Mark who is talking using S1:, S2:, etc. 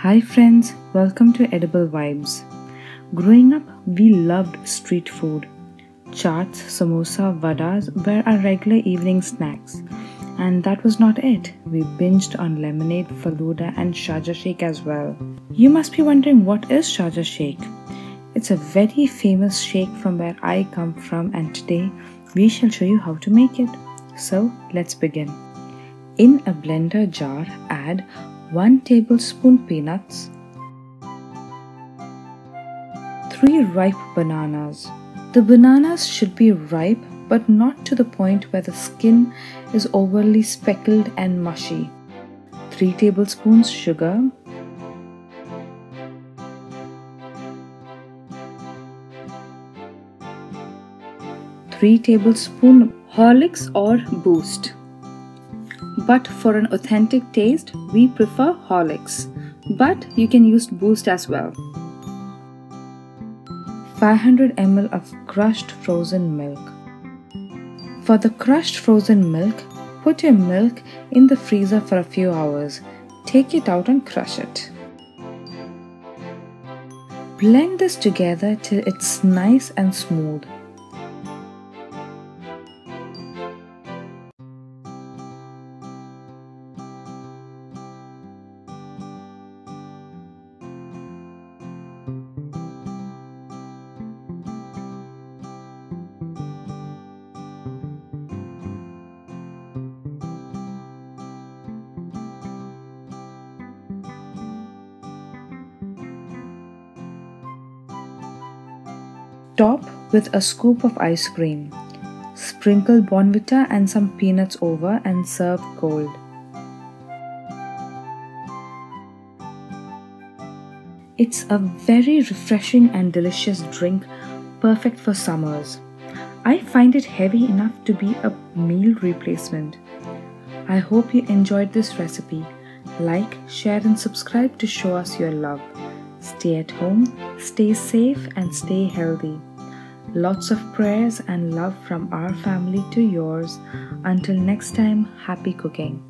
S1: Hi friends, welcome to Edible Vibes. Growing up, we loved street food. Chaats, samosa, vadas were our regular evening snacks. And that was not it. We binged on lemonade, faluda and Sharjah shake as well. You must be wondering, what is Sharjah shake? It's a very famous shake from where I come from, and today we shall show you how to make it. So let's begin. In a blender jar, add 1 tablespoon peanuts, 3 ripe bananas. The bananas should be ripe but not to the point where the skin is overly speckled and mushy. 3 tablespoons sugar, 3 tablespoons Horlicks or Boost. But for an authentic taste, we prefer Horlicks, but you can use Boost as well. 500 ml of crushed frozen milk. For the crushed frozen milk, put your milk in the freezer for a few hours. Take it out and crush it. Blend this together till it's nice and smooth. Top with a scoop of ice cream. Sprinkle Bonvita and some peanuts over and serve cold. It's a very refreshing and delicious drink, perfect for summers. I find it heavy enough to be a meal replacement. I hope you enjoyed this recipe. Like, share and subscribe to show us your love. Stay at home, stay safe and stay healthy. Lots of prayers and love from our family to yours. Until next time, happy cooking.